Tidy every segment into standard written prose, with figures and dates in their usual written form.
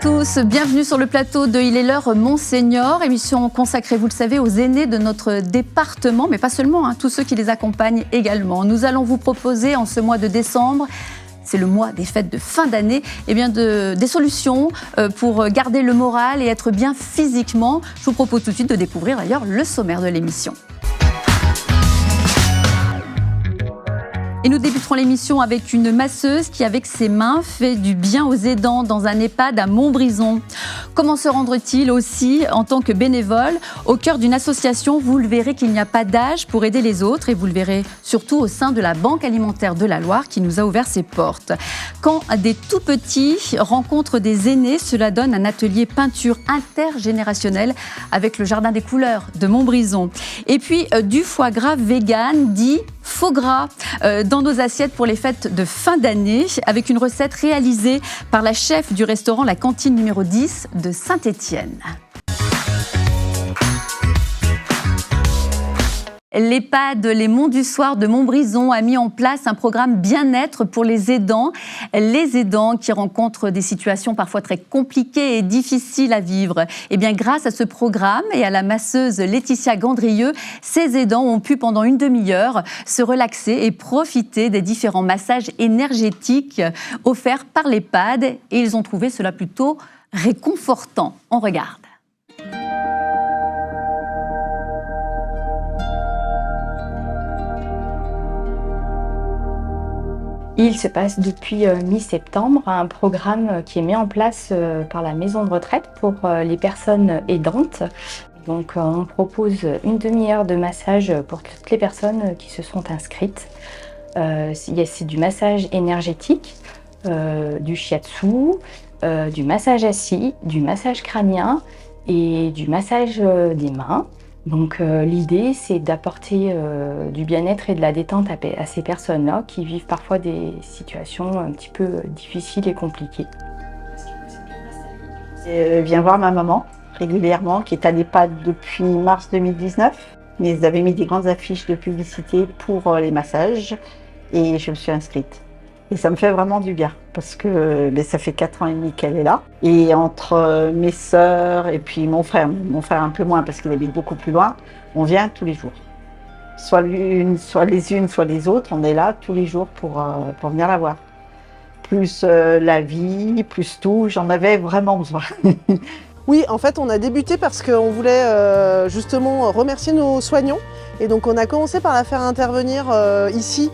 tous, bienvenue sur le plateau de Il est l'heure Monseigneur, émission consacrée, vous le savez, aux aînés de notre département, mais pas seulement, tous ceux qui les accompagnent également. Nous allons vous proposer en ce mois de décembre, c'est le mois des fêtes de fin d'année, des solutions pour garder le moral et être bien physiquement. Je vous propose tout de suite de découvrir d'ailleurs le sommaire de l'émission. Et nous débuterons l'émission avec une masseuse qui, avec ses mains, fait du bien aux aidants dans un EHPAD à Montbrison. Comment se rendre-t-il aussi en tant que bénévole au cœur d'une association? Vous le verrez qu'il n'y a pas d'âge pour aider les autres et vous le verrez surtout au sein de la Banque alimentaire de la Loire qui nous a ouvert ses portes. Quand des tout-petits rencontrent des aînés, cela donne un atelier peinture intergénérationnel avec le Jardin des couleurs de Montbrison. Et puis du foie gras vegan dit faux gras dans nos assiettes pour les fêtes de fin d'année avec une recette réalisée par la chef du restaurant La Cantine numéro 10 de Saint-Étienne. L'EHPAD Les Monts du Soir de Montbrison a mis en place un programme bien-être pour les aidants qui rencontrent des situations parfois très compliquées et difficiles à vivre. Et bien, grâce à ce programme et à la masseuse Laetitia Gandrieux, ces aidants ont pu pendant une demi-heure se relaxer et profiter des différents massages énergétiques offerts par l'EHPAD et ils ont trouvé cela plutôt réconfortant. On regarde. Il se passe depuis mi-septembre un programme qui est mis en place par la maison de retraite pour les personnes aidantes. Donc on propose une demi-heure de massage pour toutes les personnes qui se sont inscrites. C'est du massage énergétique, du shiatsu, du massage assis, du massage crânien et du massage des mains. Donc l'idée, c'est d'apporter du bien-être et de la détente à ces personnes-là qui vivent parfois des situations un petit peu difficiles et compliquées. Je viens voir ma maman régulièrement, qui est à l'EHPAD depuis mars 2019. Mais ils avaient mis des grandes affiches de publicité pour les massages et je me suis inscrite. Et ça me fait vraiment du bien parce que ça fait 4 ans et demi qu'elle est là. Et entre mes sœurs et puis mon frère un peu moins parce qu'il habite beaucoup plus loin, on vient tous les jours. Soit l'une, soit les unes, soit les autres, on est là tous les jours pour venir la voir. Plus la vie, plus tout, j'en avais vraiment besoin. Oui, en fait, on a débuté parce qu'on voulait justement remercier nos soignants. Et donc, on a commencé par la faire intervenir ici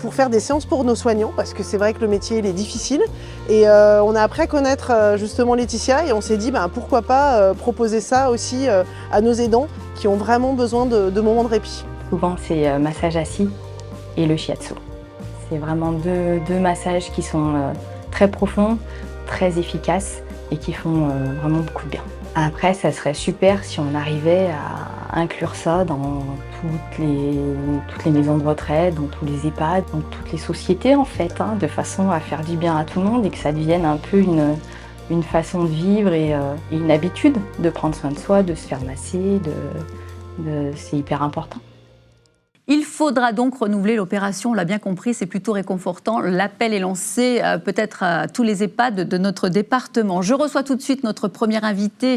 pour faire des séances pour nos soignants, parce que c'est vrai que le métier, il est difficile. Et on a appris à connaître justement Laetitia et on s'est dit, pourquoi pas proposer ça aussi à nos aidants qui ont vraiment besoin de moments de répit. Souvent, c'est massage assis et le shiatsu. C'est vraiment deux massages qui sont très profonds, très efficaces et qui font vraiment beaucoup de bien. Après, ça serait super si on arrivait à inclure ça dans toutes les maisons de retraite, dans tous les EHPAD, dans toutes les sociétés en fait, de façon à faire du bien à tout le monde et que ça devienne un peu une façon de vivre et une habitude de prendre soin de soi, de se faire masser, c'est hyper important. Il faudra donc renouveler l'opération, on l'a bien compris, c'est plutôt réconfortant. L'appel est lancé peut-être à tous les EHPAD de notre département. Je reçois tout de suite notre première invitée,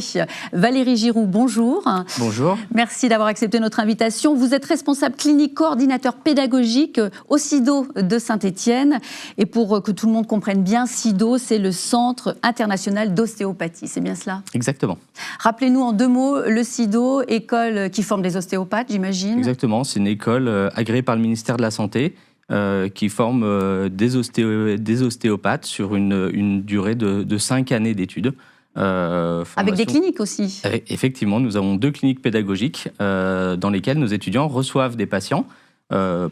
Valérie Giroux, bonjour. Bonjour. Merci d'avoir accepté notre invitation. Vous êtes responsable clinique, coordinateur pédagogique au CIDO de Saint-Étienne. Et pour que tout le monde comprenne bien, CIDO, c'est le Centre international d'ostéopathie, c'est bien cela? Exactement. Rappelez-nous en 2 mots, le CIDO, école qui forme des ostéopathes, j'imagine? Exactement, c'est une école agréée par le ministère de la Santé qui forme des ostéopathes sur une durée de 5 années d'études. Avec des cliniques aussi? Effectivement, nous avons 2 cliniques pédagogiques dans lesquelles nos étudiants reçoivent des patients,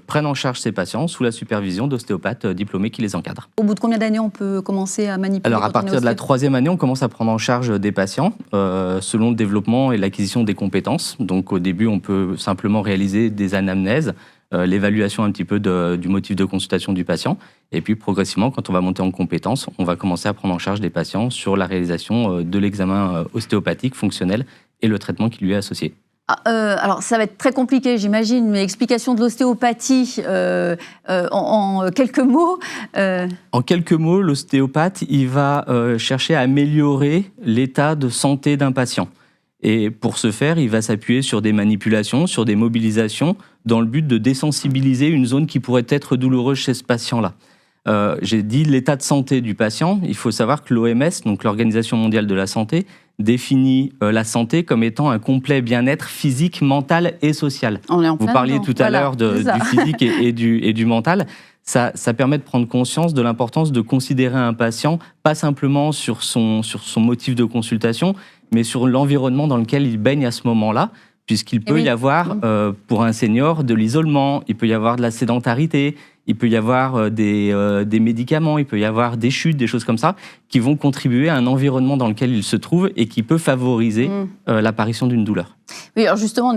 prennent en charge ces patients sous la supervision d'ostéopathes diplômés qui les encadrent. Au bout de combien d'années on peut commencer à manipuler? Alors à partir de la 3e année, on commence à prendre en charge des patients selon le développement et l'acquisition des compétences. Donc au début, on peut simplement réaliser des anamnèses, l'évaluation un petit peu du motif de consultation du patient. Et puis progressivement, quand on va monter en compétences, on va commencer à prendre en charge des patients sur la réalisation de l'examen ostéopathique fonctionnel et le traitement qui lui est associé. Alors, ça va être très compliqué, j'imagine, mais explication de l'ostéopathie en quelques mots. En quelques mots, l'ostéopathe, il va chercher à améliorer l'état de santé d'un patient. Et pour ce faire, il va s'appuyer sur des manipulations, sur des mobilisations, dans le but de désensibiliser une zone qui pourrait être douloureuse chez ce patient-là. J'ai dit l'état de santé du patient. Il faut savoir que l'OMS, donc l'Organisation mondiale de la santé, définit la santé comme étant un complet bien-être physique, mental et social. Vous parliez tout à l'heure du physique et du mental. Ça permet de prendre conscience de l'importance de considérer un patient, pas simplement sur son motif de consultation, mais sur l'environnement dans lequel il baigne à ce moment-là, puisqu'il peut y avoir, pour un senior, de l'isolement, il peut y avoir de la sédentarité, il peut y avoir des médicaments, il peut y avoir des chutes, des choses comme ça, qui vont contribuer à un environnement dans lequel il se trouve et qui peut favoriser l'apparition d'une douleur. Oui, alors justement,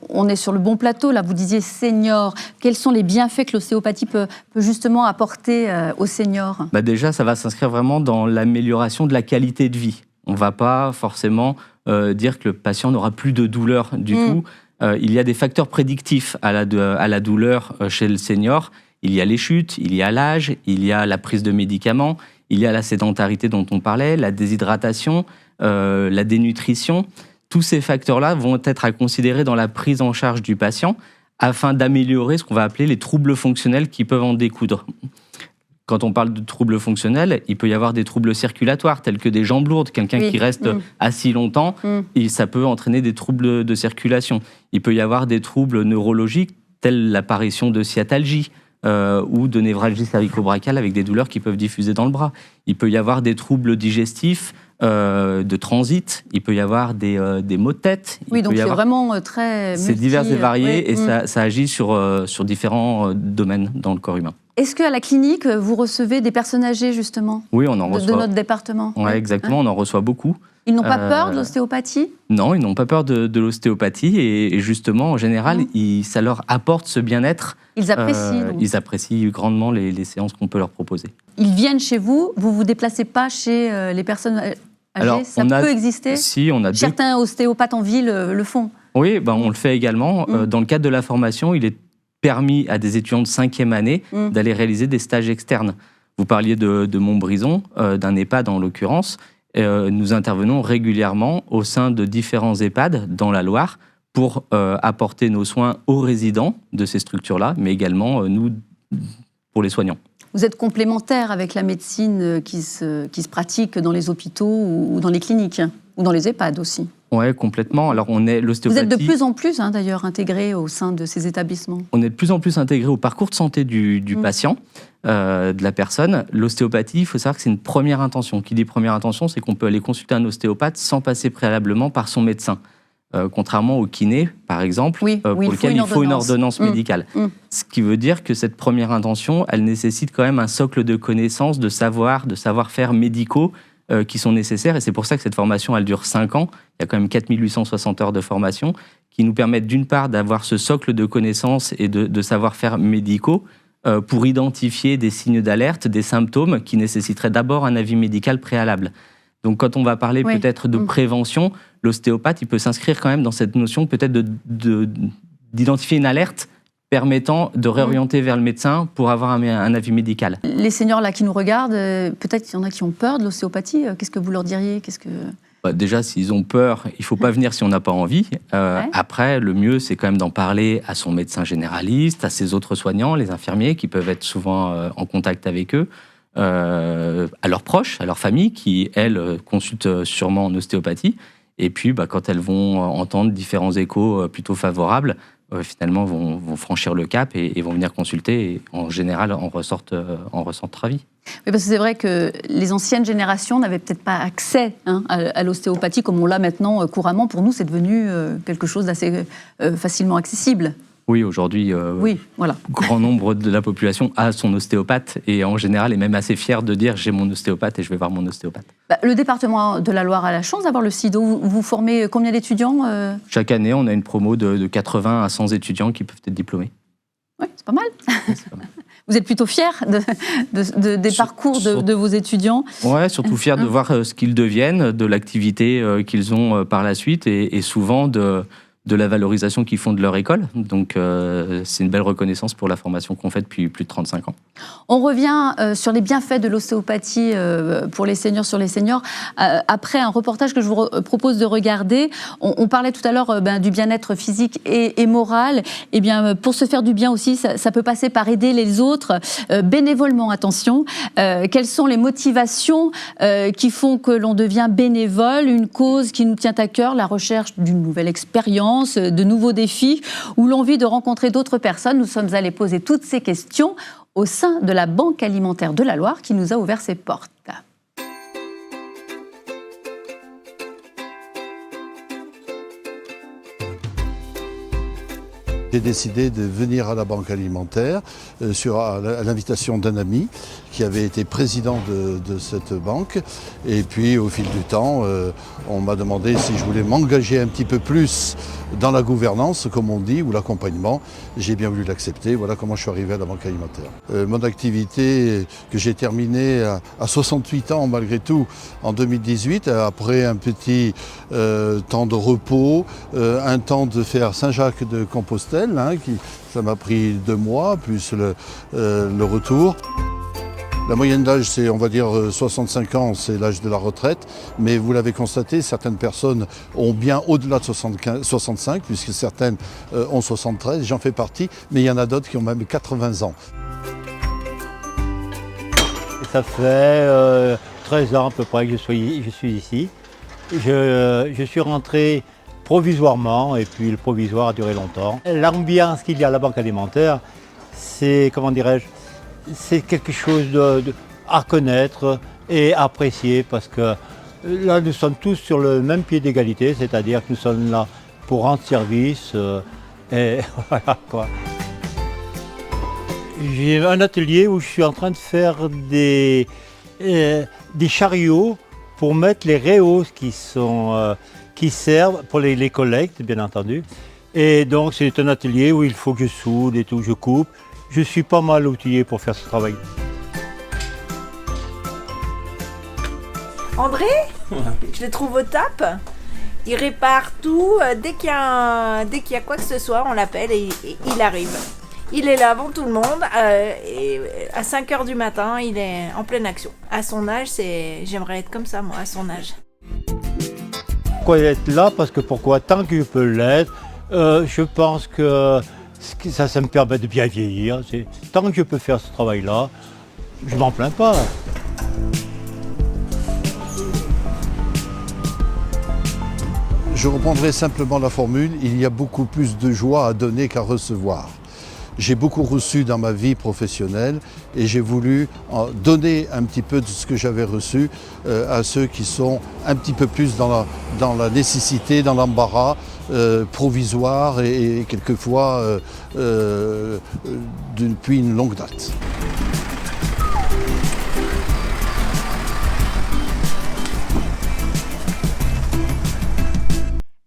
on est sur le bon plateau. Là, vous disiez senior. Quels sont les bienfaits que l'ostéopathie peut justement apporter aux seniors ? Déjà, ça va s'inscrire vraiment dans l'amélioration de la qualité de vie. On ne va pas forcément dire que le patient n'aura plus de douleur du tout. Il y a des facteurs prédictifs à la douleur chez le senior. Il y a les chutes, il y a l'âge, il y a la prise de médicaments, il y a la sédentarité dont on parlait, la déshydratation, la dénutrition. Tous ces facteurs-là vont être à considérer dans la prise en charge du patient afin d'améliorer ce qu'on va appeler les troubles fonctionnels qui peuvent en découdre. Quand on parle de troubles fonctionnels, il peut y avoir des troubles circulatoires tels que des jambes lourdes, quelqu'un qui reste assis longtemps, et ça peut entraîner des troubles de circulation. Il peut y avoir des troubles neurologiques tels l'apparition de sciatalgie, ou de névralgie cervico-brachiale avec des douleurs qui peuvent diffuser dans le bras. Il peut y avoir des troubles digestifs, de transit, il peut y avoir des maux de tête. Oui, donc c'est vraiment très c'est divers et varié, et ça agit sur différents domaines dans le corps humain. Est-ce qu'à la clinique, vous recevez des personnes âgées, justement, oui, on en reçoit. De notre département? Oui, exactement, on en reçoit beaucoup. Ils n'ont pas peur de l'ostéopathie? Non, ils n'ont pas peur de l'ostéopathie, et justement, en général, ça leur apporte ce bien-être. Ils apprécient. Ils apprécient grandement les séances qu'on peut leur proposer. Ils viennent chez vous, vous ne vous déplacez pas chez les personnes âgées? Alors, ça peut exister? Si, on a certains ostéopathes en ville le font. Oui, on le fait également. Dans le cadre de la formation, il est permis à des étudiants de 5e année d'aller réaliser des stages externes. Vous parliez de Montbrison, d'un EHPAD en l'occurrence. Nous intervenons régulièrement au sein de différents EHPAD dans la Loire pour apporter nos soins aux résidents de ces structures-là, mais également, nous, pour les soignants. Vous êtes complémentaire avec la médecine qui se pratique dans les hôpitaux ou dans les cliniques, ou dans les EHPAD aussi? Oui, complètement. Alors, l'ostéopathie... Vous êtes de plus en plus, d'ailleurs, intégré au sein de ces établissements. On est de plus en plus intégré au parcours de santé du patient, de la personne. L'ostéopathie, il faut savoir que c'est une première intention. Qui dit première intention, c'est qu'on peut aller consulter un ostéopathe sans passer préalablement par son médecin. Contrairement au kiné, par exemple, pour lequel il faut une ordonnance médicale. Ce qui veut dire que cette première intention, elle nécessite quand même un socle de connaissances, de savoir-faire médicaux qui sont nécessaires. Et c'est pour ça que cette formation, elle dure 5 ans. Il y a quand même 4860 heures de formation qui nous permettent d'une part d'avoir ce socle de connaissances et de savoir-faire médicaux pour identifier des signes d'alerte, des symptômes qui nécessiteraient d'abord un avis médical préalable. Donc, quand on va parler peut-être de prévention, l'ostéopathe, il peut s'inscrire quand même dans cette notion peut-être d'identifier une alerte permettant de réorienter vers le médecin pour avoir un avis médical. Les seniors là qui nous regardent, peut-être qu'il y en a qui ont peur de l'ostéopathie. Qu'est-ce que vous leur diriez? Déjà, s'ils ont peur, il ne faut pas venir si on n'a pas envie. Après, le mieux, c'est quand même d'en parler à son médecin généraliste, à ses autres soignants, les infirmiers qui peuvent être souvent en contact avec eux, à leurs proches, à leur famille qui, elles, consultent sûrement en ostéopathie. Et puis, quand elles vont entendre différents échos plutôt favorables, finalement, vont franchir le cap et vont venir consulter. Et en général, en ressortent ravis. Oui, parce que c'est vrai que les anciennes générations n'avaient peut-être pas accès à l'ostéopathie comme on l'a maintenant couramment. Pour nous, c'est devenu quelque chose d'assez facilement accessible. Oui, aujourd'hui, grand nombre de la population a son ostéopathe et en général est même assez fier de dire « j'ai mon ostéopathe et je vais voir mon ostéopathe ». Le département de la Loire a la chance d'avoir le SIDO. Vous formez combien d'étudiants Chaque année, on a une promo de 80 à 100 étudiants qui peuvent être diplômés. Oui, c'est pas mal. C'est pas mal. Vous êtes plutôt fiers des parcours de vos étudiants? Oui, surtout fiers de voir ce qu'ils deviennent, de l'activité qu'ils ont par la suite et souvent de de la valorisation qu'ils font de leur école. Donc, c'est une belle reconnaissance pour la formation qu'on fait depuis plus de 35 ans. On revient sur les bienfaits de l'ostéopathie pour les seniors, sur les seniors, après un reportage que je vous propose de regarder. On parlait tout à l'heure du bien-être physique et moral. Eh bien, pour se faire du bien aussi, ça peut passer par aider les autres, bénévolement, attention. Quelles sont les motivations qui font que l'on devient bénévole? Une cause qui nous tient à cœur, la recherche d'une nouvelle expérience, de nouveaux défis, ou l'envie de rencontrer d'autres personnes. Nous sommes allés poser toutes ces questions au sein de la Banque alimentaire de la Loire qui nous a ouvert ses portes. J'ai décidé de venir à la Banque alimentaire à l'invitation d'un ami qui avait été président de cette banque. Et puis au fil du temps, on m'a demandé si je voulais m'engager un petit peu plus dans la gouvernance, comme on dit, ou l'accompagnement. J'ai bien voulu l'accepter. Voilà comment je suis arrivé à la Banque alimentaire. Mon activité que j'ai terminée à 68 ans malgré tout en 2018, après un petit temps de repos, un temps de faire Saint-Jacques de Compostelle, ça m'a pris 2 mois, plus le retour. La moyenne d'âge, c'est, on va dire, 65 ans, c'est l'âge de la retraite. Mais vous l'avez constaté, certaines personnes ont bien au-delà de 65, puisque certaines ont 73, j'en fais partie. Mais il y en a d'autres qui ont même 80 ans. Ça fait 13 ans à peu près que je suis ici. Je suis rentré provisoirement, et puis le provisoire a duré longtemps. L'ambiance qu'il y a à la Banque alimentaire, c'est, comment dirais-je, c'est quelque chose à connaître et apprécier, parce que là, nous sommes tous sur le même pied d'égalité, c'est-à-dire que nous sommes là pour rendre service, et voilà quoi. J'ai un atelier où je suis en train de faire des chariots pour mettre les réaux qui servent pour les collectes, bien entendu. Et donc c'est un atelier où il faut que je soude et tout, je coupe. Je suis pas mal outillé pour faire ce travail. André, je le trouve au top. Il répare tout. Dès qu'il y a quoi que ce soit, on l'appelle et il arrive. Il est là avant tout le monde. Et à 5h du matin, il est en pleine action. À son âge, j'aimerais être comme ça, moi, à son âge. Pourquoi être là? Parce que tant que je peux l'être, je pense que ça me permet de bien vieillir. Tant que je peux faire ce travail-là, je m'en plains pas. Je reprendrai simplement la formule, il y a beaucoup plus de joie à donner qu'à recevoir. J'ai beaucoup reçu dans ma vie professionnelle et j'ai voulu donner un petit peu de ce que j'avais reçu à ceux qui sont un petit peu plus dans la nécessité, dans l'embarras provisoire et quelquefois depuis une longue date.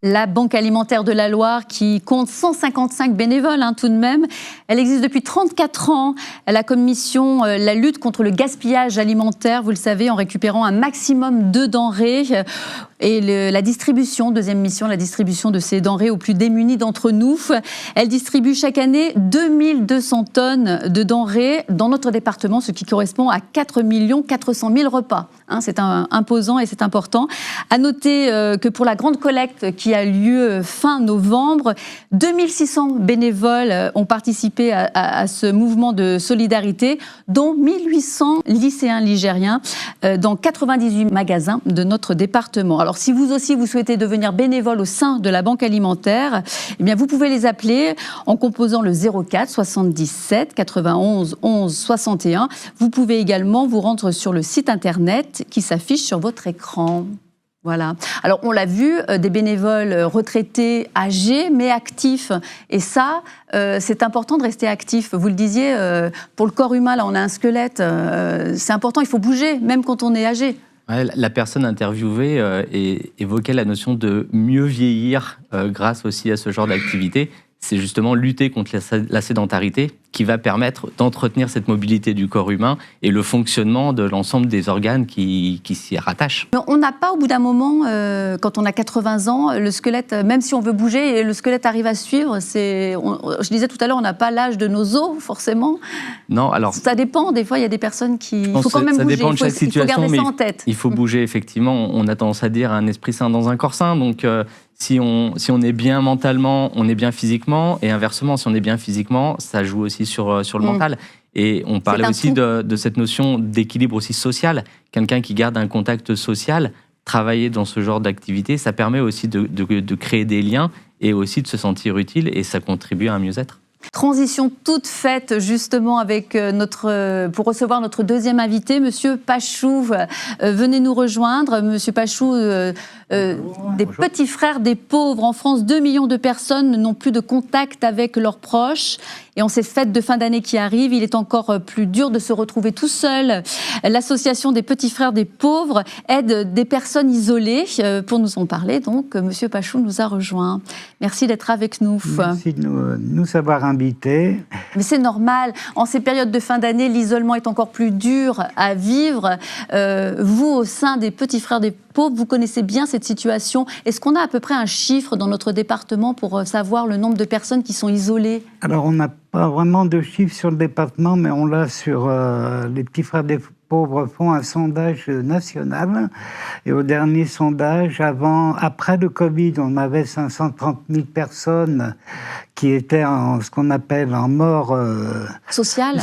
La Banque alimentaire de la Loire qui compte 155 bénévoles tout de même. Elle existe depuis 34 ans. Elle a comme mission la lutte contre le gaspillage alimentaire, vous le savez, en récupérant un maximum de denrées. Et la distribution, deuxième mission, la distribution de ces denrées aux plus démunis d'entre nous. Elle distribue chaque année 2200 tonnes de denrées dans notre département, ce qui correspond à 4 400 000 repas. C'est imposant et c'est important. À noter que pour la grande collecte qui a lieu fin novembre, 2600 bénévoles ont participé à ce mouvement de solidarité, dont 1800 lycéens ligériens dans 98 magasins de notre département. Alors, si vous aussi, vous souhaitez devenir bénévole au sein de la Banque alimentaire, eh bien, vous pouvez les appeler en composant le 04 77 91 11 61. Vous pouvez également vous rendre sur le site internet qui s'affiche sur votre écran. Voilà. Alors, on l'a vu, des bénévoles retraités, âgés, mais actifs. Et ça, c'est important de rester actif. Vous le disiez, pour le corps humain, là, on a un squelette. C'est important, il faut bouger, même quand on est âgé. Ouais, la personne interviewée évoquait la notion de mieux vieillir grâce aussi à ce genre d'activité. C'est justement lutter contre la sédentarité qui va permettre d'entretenir cette mobilité du corps humain et le fonctionnement de l'ensemble des organes qui s'y rattachent. Mais on n'a pas, au bout d'un moment, quand on a 80 ans, le squelette, même si on veut bouger, le squelette arrive à suivre. Je disais tout à l'heure, on n'a pas l'âge de nos os, forcément. Non, alors... Ça dépend, des fois, il y a des personnes qui... Il faut quand même ça bouger, dépend de chaque situation, il faut garder mais ça en tête. il faut bouger, effectivement. On a tendance à dire un esprit sain dans un corps sain, donc... Si on est bien mentalement, on est bien physiquement, et inversement, si on est bien physiquement, ça joue aussi sur le mental. Et on parlait aussi de cette notion d'équilibre aussi social. Quelqu'un qui garde un contact social, travailler dans ce genre d'activité, ça permet aussi de créer des liens et aussi de se sentir utile, et ça contribue à un mieux-être. Transition toute faite justement avec pour recevoir notre deuxième invité, Monsieur Pachou. Venez nous rejoindre. Monsieur Pachou, des petits frères des pauvres. En France, 2 millions de personnes n'ont plus de contact avec leurs proches. Et en ces fêtes de fin d'année qui arrivent, il est encore plus dur de se retrouver tout seul. L'association des petits frères des pauvres aide des personnes isolées. Pour nous en parler, donc, Monsieur Pachou nous a rejoint. Merci d'être avec nous. Merci de nous avoir invités. Mais c'est normal. En ces périodes de fin d'année, l'isolement est encore plus dur à vivre. Vous, au sein des petits frères des pauvres, vous connaissez bien cette situation. Est-ce qu'on a à peu près un chiffre dans notre département pour savoir le nombre de personnes qui sont isolées? Alors, on n'a pas vraiment de chiffres sur le département, mais on l'a sur les petits frères des pauvres font un sondage national. Et au dernier sondage, après le Covid, on avait 530 000 personnes qui étaient en ce qu'on appelle en mort sociale.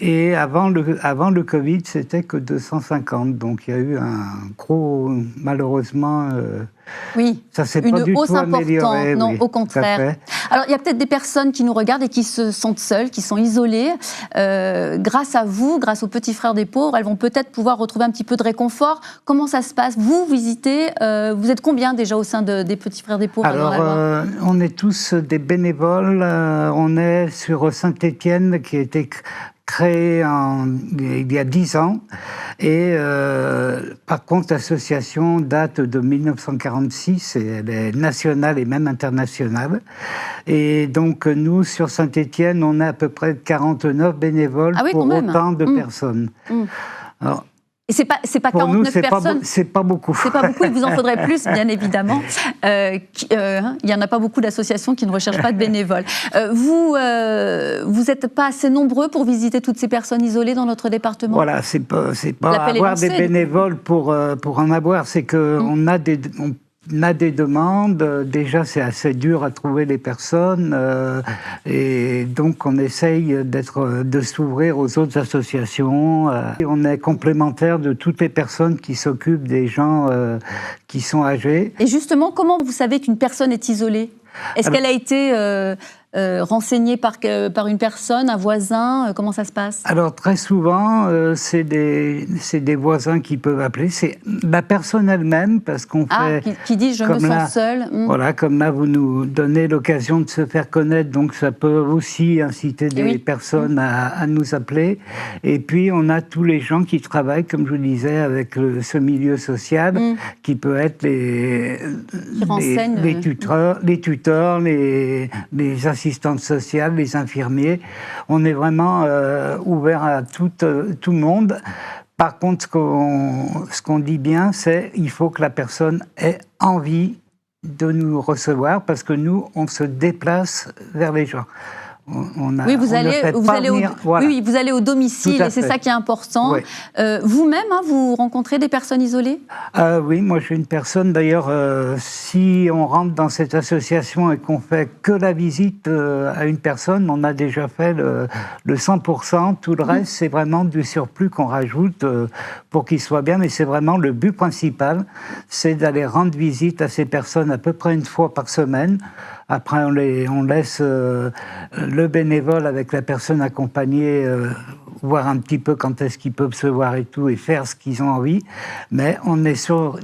Et avant le Covid, c'était que 250. Donc il y a eu un gros, malheureusement... Oui, ça s'est une pas du hausse tout amélioré, importante, non, oui, au contraire. Alors, il y a peut-être des personnes qui nous regardent et qui se sentent seules, qui sont isolées. Grâce à vous, grâce aux petits frères des pauvres, elles vont peut-être pouvoir retrouver un petit peu de réconfort. Comment ça se passe? Vous visitez, vous êtes combien déjà au sein des petits frères des pauvres? Alors, on est tous des bénévoles. On est sur Saint-Étienne, qui a été créé il y a 10 ans. Et par contre, l'association date de 1946, et elle est nationale et même internationale. Et donc, nous, sur Saint-Étienne, on est à peu près 49 bénévoles pour autant de personnes. Alors, et c'est pas 49 personnes. C'est pas beaucoup. C'est pas beaucoup, il vous en faudrait plus, bien évidemment. Il y en a pas beaucoup d'associations qui ne recherchent pas de bénévoles. Vous n'êtes pas assez nombreux pour visiter toutes ces personnes isolées dans notre département? Voilà, c'est pas avoir des bénévoles pour en avoir, c'est que on a des demandes. Déjà, c'est assez dur à trouver les personnes, et donc on essaye de s'ouvrir aux autres associations. On est complémentaire de toutes les personnes qui s'occupent des gens qui sont âgés. Et justement, comment vous savez qu'une personne est isolée? Est-ce qu'elle a été renseignée par une personne, un voisin? Comment ça se passe? Alors, très souvent, c'est des voisins qui peuvent appeler. C'est la personne elle-même, parce qu'on fait... qui dit « je me sens seule ». Voilà, comme là, vous nous donnez l'occasion de se faire connaître, donc ça peut aussi inciter des personnes à nous appeler. Et puis, on a tous les gens qui travaillent, comme je vous disais, avec ce milieu social, qui peut être les tuteurs, les assistantes sociales, les infirmiers. On est vraiment ouvert à tout le monde. Par contre, ce qu'on dit bien, c'est qu'il faut que la personne ait envie de nous recevoir, parce que nous, on se déplace vers les gens. Vous allez au domicile, et c'est ça qui est important. Oui. Vous-même, vous rencontrez des personnes isolées? Oui, moi j'ai une personne, d'ailleurs, si on rentre dans cette association et qu'on fait que la visite à une personne, on a déjà fait le 100%, tout le reste c'est vraiment du surplus qu'on rajoute pour qu'il soit bien, mais c'est vraiment le but principal, c'est d'aller rendre visite à ces personnes à peu près une fois par semaine. Après, on laisse le bénévole avec la personne accompagnée voir un petit peu quand est-ce qu'ils peuvent se voir et tout, et faire ce qu'ils ont envie. Mais on est sur...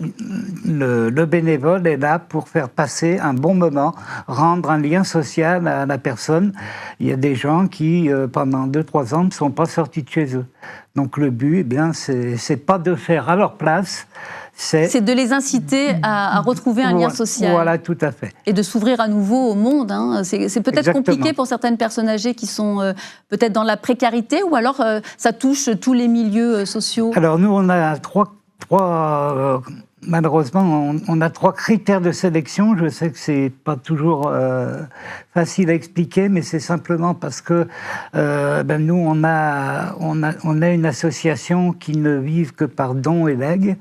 Le bénévole est là pour faire passer un bon moment, rendre un lien social à la personne. Il y a des gens qui, pendant 2-3 ans, ne sont pas sortis de chez eux. Donc le but, c'est pas de faire à leur place, C'est de les inciter à retrouver un lien social. Voilà, tout à fait. Et de s'ouvrir à nouveau au monde. Hein. C'est peut-être Exactement. compliqué pour certaines personnes âgées qui sont peut-être dans la précarité, ou alors ça touche tous les milieux sociaux. Alors nous, on a malheureusement, on a 3 critères de sélection. Je sais que c'est pas toujours facile à expliquer, mais c'est simplement parce que nous, on a une association qui ne vive que par dons et legs.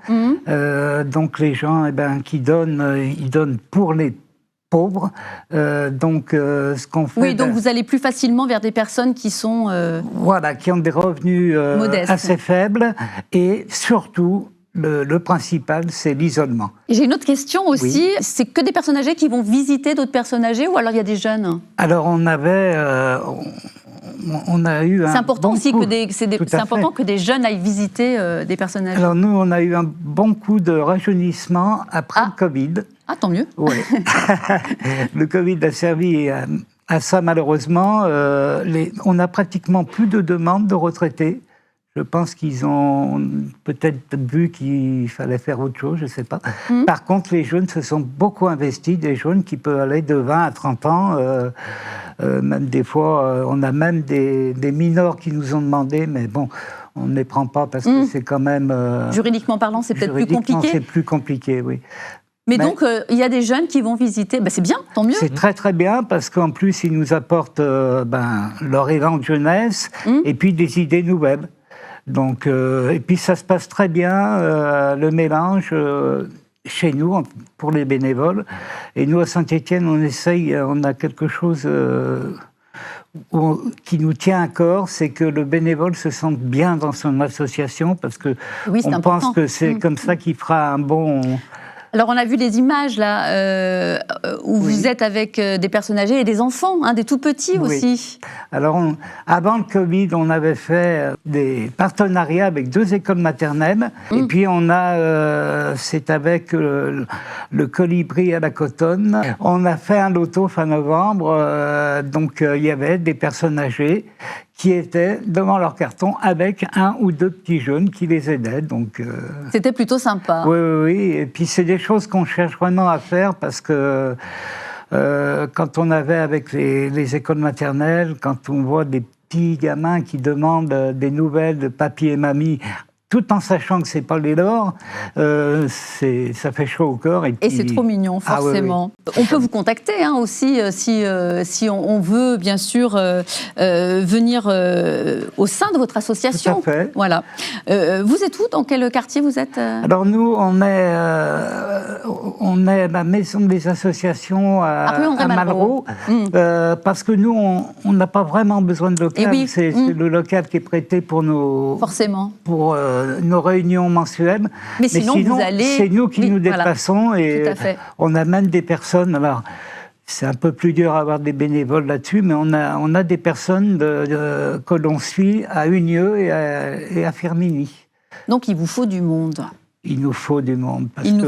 Donc les gens, qui donnent, ils donnent pour les pauvres. Ce qu'on fait... Oui, donc vous allez plus facilement vers des personnes qui sont... Voilà, qui ont des revenus modestes, assez faibles, et surtout... Le principal, c'est l'isolement. J'ai une autre question aussi. Oui. C'est que des personnes âgées qui vont visiter d'autres personnes âgées, ou alors il y a des jeunes? Alors on a eu un C'est important bon aussi coup. C'est important que des jeunes aillent visiter des personnes âgées. Alors nous, on a eu un bon coup de rajeunissement après le Covid. Ah, tant mieux. Oui. Le Covid a servi à ça, malheureusement. On a pratiquement plus de demandes de retraités. Je pense qu'ils ont peut-être vu qu'il fallait faire autre chose, je ne sais pas. Par contre, les jeunes se sont beaucoup investis, des jeunes qui peuvent aller de 20 à 30 ans. Même des fois, on a même des mineurs qui nous ont demandé, mais bon, on ne les prend pas parce que c'est quand même... Juridiquement parlant, c'est peut-être plus compliqué. C'est plus compliqué, oui. Mais donc, il y a des jeunes qui vont visiter. C'est bien, tant mieux. C'est très très bien parce qu'en plus, ils nous apportent leur élan de jeunesse et puis des idées nouvelles. Donc, et puis ça se passe très bien, le mélange chez nous, pour les bénévoles. Et nous, à Saint-Étienne, on a quelque chose qui nous tient à cœur, c'est que le bénévole se sente bien dans son association, parce que on pense que c'est comme ça qu'il fera un bon... Alors, on a vu des images, là, où vous êtes avec des personnes âgées et des enfants, des tout-petits aussi. Alors, avant le Covid, on avait fait des partenariats avec 2 écoles maternelles. Et puis, c'est avec le Colibri à la Cotonne. On a fait un loto fin novembre. Donc, il y avait des personnes âgées qui étaient devant leur carton avec 1 ou 2 petits jeunes qui les aidaient. Donc, c'était plutôt sympa. Oui. Et puis, c'est des choses qu'on cherche vraiment à faire parce que quand on avait avec les écoles maternelles, quand on voit des petits gamins qui demandent des nouvelles de papy et mamie, tout en sachant que c'est pas les leurs, ça fait chaud au cœur. Et c'est trop mignon, forcément. Ah, oui. On peut vous contacter aussi si on veut, bien sûr, venir au sein de votre association. Tout à fait. Voilà. Vous êtes où? Dans quel quartier vous êtes? Alors nous, on est à la maison des associations à Malraux, parce que nous, on n'a pas vraiment besoin de local. Oui. C'est le local qui est prêté pour nos... Forcément. Pour nos réunions mensuelles. Mais sinon vous allez... c'est nous qui nous déplaçons. Voilà. Et tout à fait. On a même des personnes... Alors, c'est un peu plus dur à avoir des bénévoles là-dessus, mais on a des personnes que l'on suit à Unieux et à Firminy. Donc il vous faut du monde. Il nous faut du monde. Il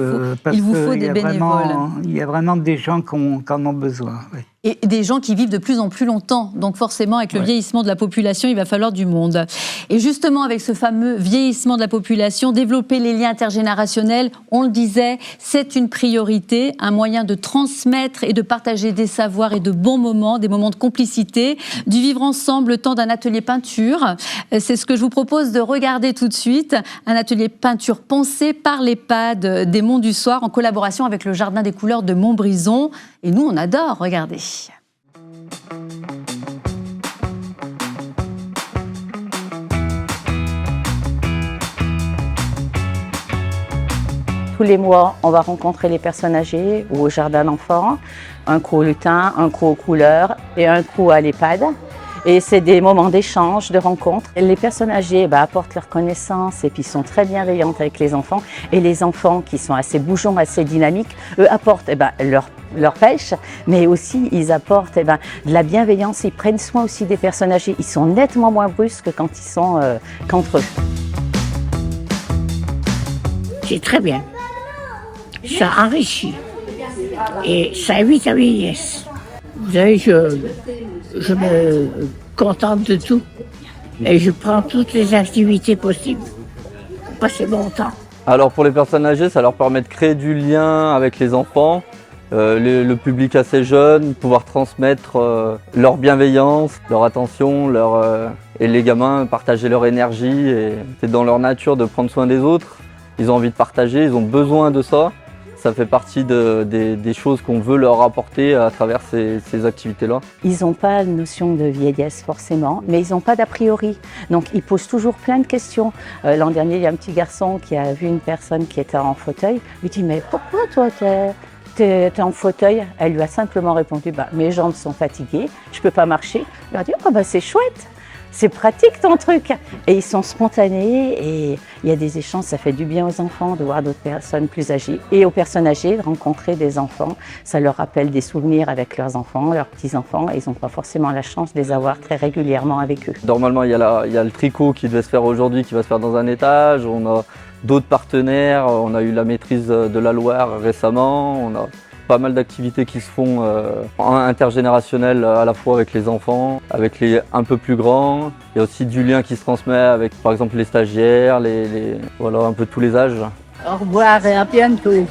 vous faut des bénévoles. Il y a vraiment des gens qui en ont besoin. Oui. Et des gens qui vivent de plus en plus longtemps. Donc forcément, avec le vieillissement de la population, il va falloir du monde. Et justement, avec ce fameux vieillissement de la population, développer les liens intergénérationnels, on le disait, c'est une priorité, un moyen de transmettre et de partager des savoirs et de bons moments, des moments de complicité, du vivre ensemble le temps d'un atelier peinture. C'est ce que je vous propose de regarder tout de suite. Un atelier peinture pensé par l'EHPAD des Monts du Soir en collaboration avec le Jardin des Couleurs de Montbrison. Et nous, on adore, regardez. Tous les mois, on va rencontrer les personnes âgées ou au jardin d'enfants, un coup au lutin, un coup aux couleurs et un coup à l'EHPAD. Et c'est des moments d'échange, de rencontres. Et les personnes âgées apportent leurs connaissances et puis sont très bienveillantes avec les enfants. Et les enfants qui sont assez bougeons, assez dynamiques, eux apportent leur pêche, mais aussi ils apportent de la bienveillance. Ils prennent soin aussi des personnes âgées. Ils sont nettement moins brusques quand ils sont qu'entre eux. C'est très bien. Ça enrichit et ça évite la vieillesse. Vous savez, je me contente de tout et je prends toutes les activités possibles pour passer mon temps. Alors pour les personnes âgées, ça leur permet de créer du lien avec les enfants, le public assez jeune, pouvoir transmettre leur bienveillance, leur attention, et les gamins partager leur énergie. Et c'est dans leur nature de prendre soin des autres. Ils ont envie de partager, ils ont besoin de ça. Ça fait partie des choses qu'on veut leur apporter à travers ces activités-là. Ils n'ont pas de notion de vieillesse forcément, mais ils n'ont pas d'a priori. Donc ils posent toujours plein de questions. L'an dernier, il y a un petit garçon qui a vu une personne qui était en fauteuil. Il lui dit « Mais pourquoi toi t'es en fauteuil ?» Elle lui a simplement répondu « Mes jambes sont fatiguées, je ne peux pas marcher. » Il lui a dit « Oh c'est chouette, c'est pratique ton truc !» Et ils sont spontanés et il y a des échanges, ça fait du bien aux enfants de voir d'autres personnes plus âgées. Et aux personnes âgées, de rencontrer des enfants, ça leur rappelle des souvenirs avec leurs enfants, leurs petits-enfants. Et ils n'ont pas forcément la chance de les avoir très régulièrement avec eux. Normalement, il y a le tricot qui devait se faire aujourd'hui, qui va se faire dans un étage. On a d'autres partenaires, on a eu la maîtrise de la Loire récemment. On a pas mal d'activités qui se font intergénérationnelles à la fois avec les enfants, avec les un peu plus grands. Il y a aussi du lien qui se transmet avec par exemple les stagiaires, voilà, un peu tous les âges. Au revoir et à bientôt.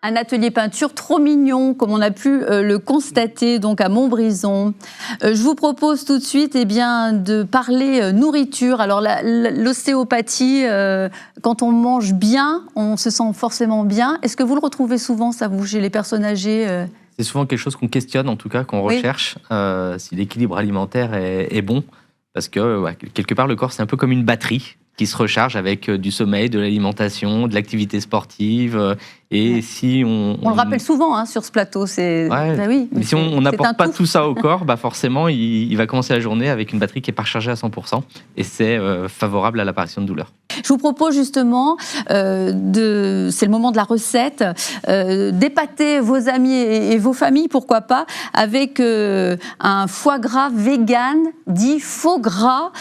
Un atelier peinture trop mignon, comme on a pu le constater donc à Montbrison. Je vous propose tout de suite de parler nourriture. Alors l'ostéopathie, quand on mange bien, on se sent forcément bien. Est-ce que vous le retrouvez souvent, ça, vous, chez les personnes âgées C'est souvent quelque chose qu'on questionne, en tout cas, qu'on recherche, si l'équilibre alimentaire est bon. Parce que quelque part, le corps, c'est un peu comme une batterie qui se recharge avec du sommeil, de l'alimentation, de l'activité sportive. Et si on le rappelle souvent sur ce plateau, c'est... oui, mais si on n'apporte pas tout ça au corps, forcément, il va commencer la journée avec une batterie qui n'est pas rechargée à 100%. Et c'est favorable à l'apparition de douleurs. Je vous propose justement, c'est le moment de la recette, d'épater vos amis et vos familles, pourquoi pas, avec un foie gras vegan, dit faux gras,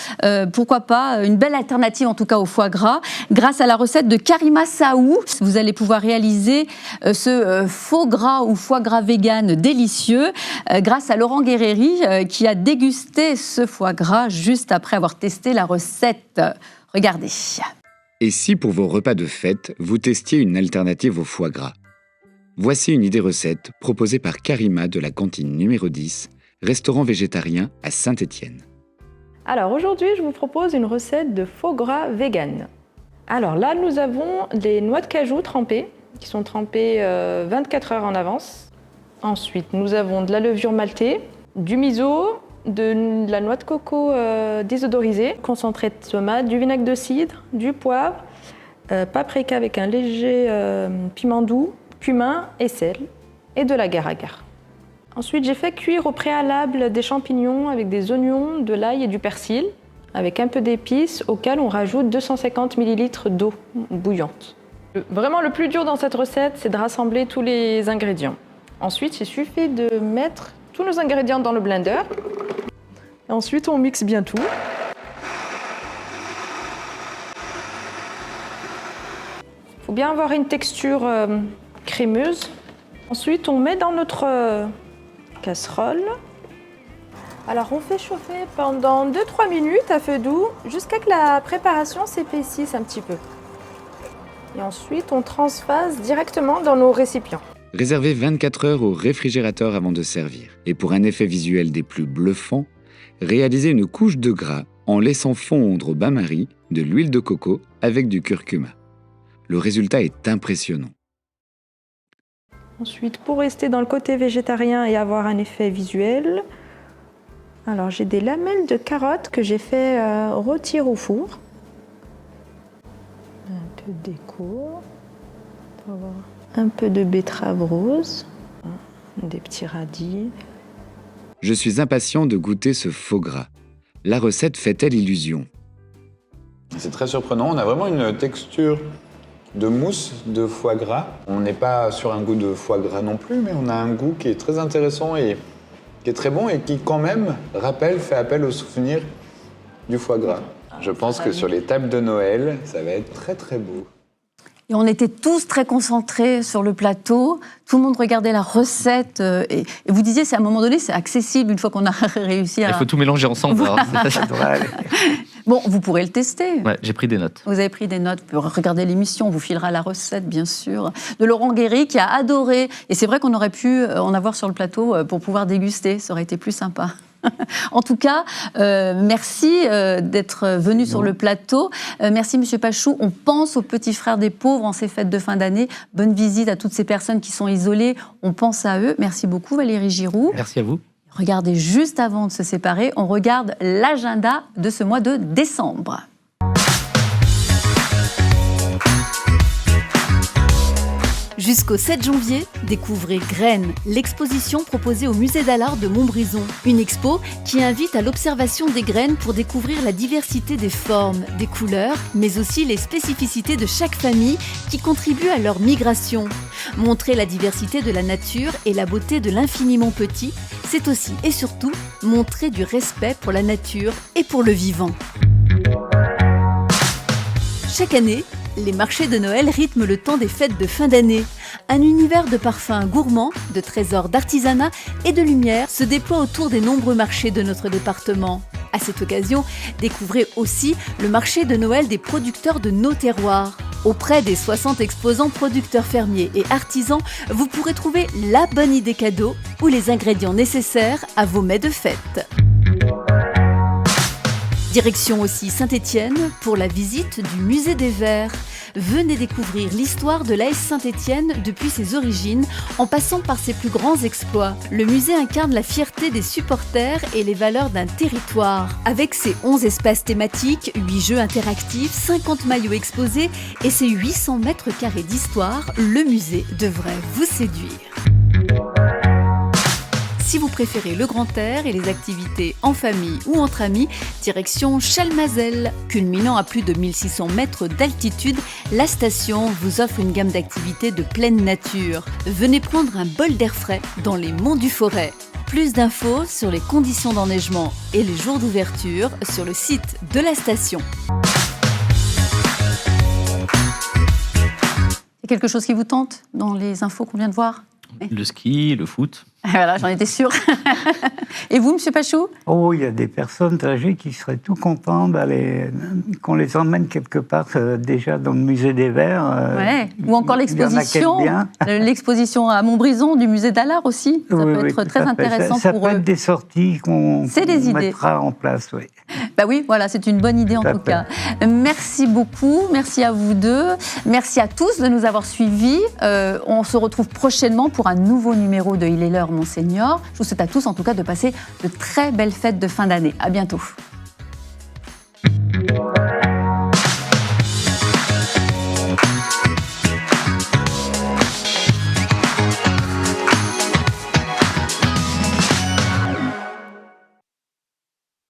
pourquoi pas, une belle alternative en tout cas au foie gras, grâce à la recette de Karima Saou. Vous allez pouvoir réaliser ce faux gras ou foie gras vegan délicieux, grâce à Laurent Guerreri, qui a dégusté ce foie gras juste après avoir testé la recette. Regardez. Et si pour vos repas de fête, vous testiez une alternative au foie gras? Voici une idée recette proposée par Karima de la cantine numéro 10, restaurant végétarien à Saint-Étienne. Alors aujourd'hui, je vous propose une recette de faux gras vegan. Alors là, nous avons des noix de cajou trempées, qui sont trempées 24 heures en avance. Ensuite, nous avons de la levure maltée, du miso, de la noix de coco désodorisée, concentré de tomate, du vinaigre de cidre, du poivre, paprika avec un léger piment doux, cumin et sel, et de l'agar-agar. Ensuite, j'ai fait cuire au préalable des champignons avec des oignons, de l'ail et du persil, avec un peu d'épices, auquel on rajoute 250 ml d'eau bouillante. Vraiment, le plus dur dans cette recette, c'est de rassembler tous les ingrédients. Ensuite, il suffit de mettre tous nos ingrédients dans le blender. Et ensuite, on mixe bien tout. Il faut bien avoir une texture crémeuse. Ensuite, on met dans notre casserole. Alors, on fait chauffer pendant 2-3 minutes à feu doux jusqu'à que la préparation s'épaississe un petit peu. Et ensuite, on transvase directement dans nos récipients. Réservez 24 heures au réfrigérateur avant de servir. Et pour un effet visuel des plus bluffants, réalisez une couche de gras en laissant fondre au bain-marie de l'huile de coco avec du curcuma. Le résultat est impressionnant. Ensuite, pour rester dans le côté végétarien et avoir un effet visuel, alors j'ai des lamelles de carottes que j'ai fait rôtir au four. Un peu de déco, un peu de betterave rose, des petits radis. Je suis impatient de goûter ce faux gras. La recette fait-elle illusion? C'est très surprenant, on a vraiment une texture de mousse de foie gras. On n'est pas sur un goût de foie gras non plus, mais on a un goût qui est très intéressant et qui est très bon et qui quand même fait appel au souvenir du foie gras. Je pense que sur les tables de Noël, ça va être très très beau. Et on était tous très concentrés sur le plateau. Tout le monde regardait la recette. Et vous disiez, c'est à un moment donné, c'est accessible une fois qu'on a réussi à... Il faut tout mélanger ensemble. Voilà. Alors, ça devrait aller. Bon, vous pourrez le tester. Ouais, j'ai pris des notes. Vous avez pris des notes, vous pouvez regarder l'émission, on vous filera la recette, bien sûr, de Laurent Guéry, qui a adoré. Et c'est vrai qu'on aurait pu en avoir sur le plateau pour pouvoir déguster, ça aurait été plus sympa. En tout cas, merci d'être venu sur le plateau. Merci, Monsieur Pachou. On pense aux petits frères des pauvres en ces fêtes de fin d'année. Bonne visite à toutes ces personnes qui sont isolées. On pense à eux. Merci beaucoup, Valérie Giroux. Merci à vous. Regardez, juste avant de se séparer, on regarde l'agenda de ce mois de décembre. Jusqu'au 7 janvier, découvrez Graines, l'exposition proposée au musée d'Allard de Montbrison. Une expo qui invite à l'observation des graines pour découvrir la diversité des formes, des couleurs, mais aussi les spécificités de chaque famille qui contribuent à leur migration. Montrer la diversité de la nature et la beauté de l'infiniment petit, c'est aussi et surtout montrer du respect pour la nature et pour le vivant. Chaque année, les marchés de Noël rythment le temps des fêtes de fin d'année. Un univers de parfums gourmands, de trésors d'artisanat et de lumière se déploie autour des nombreux marchés de notre département. À cette occasion, découvrez aussi le marché de Noël des producteurs de nos terroirs. Auprès des 60 exposants producteurs fermiers et artisans, vous pourrez trouver la bonne idée cadeau ou les ingrédients nécessaires à vos mets de fête. Direction aussi Saint-Étienne pour la visite du musée des Verts. Venez découvrir l'histoire de l'AS Saint-Étienne depuis ses origines, en passant par ses plus grands exploits. Le musée incarne la fierté des supporters et les valeurs d'un territoire. Avec ses 11 espaces thématiques, 8 jeux interactifs, 50 maillots exposés et ses 800 mètres carrés d'histoire, le musée devrait vous séduire. Si vous préférez le grand air et les activités en famille ou entre amis, direction Chalmazel. Culminant à plus de 1600 mètres d'altitude, la station vous offre une gamme d'activités de pleine nature. Venez prendre un bol d'air frais dans les monts du Forêt. Plus d'infos sur les conditions d'enneigement et les jours d'ouverture sur le site de la station. C'est quelque chose qui vous tente dans les infos qu'on vient de voir ? Le ski, le foot. Voilà, j'en étais sûre. Et vous, Monsieur Pachou ? Oh, il y a des personnes âgées qui seraient tout contentes qu'on les emmène quelque part déjà dans le musée des Verts. Ouais. Ou encore l'exposition à Montbrison du musée d'Allard aussi. Ça peut être très intéressant ça pour peut eux. être des sorties qu'on mettra en place, oui. Bah oui, voilà, c'est une bonne idée en tout cas. Merci beaucoup, merci à vous deux, merci à tous de nous avoir suivis. On se retrouve prochainement pour un nouveau numéro de Il est l'heure, mon senior. Je vous souhaite à tous en tout cas de passer de très belles fêtes de fin d'année. À bientôt.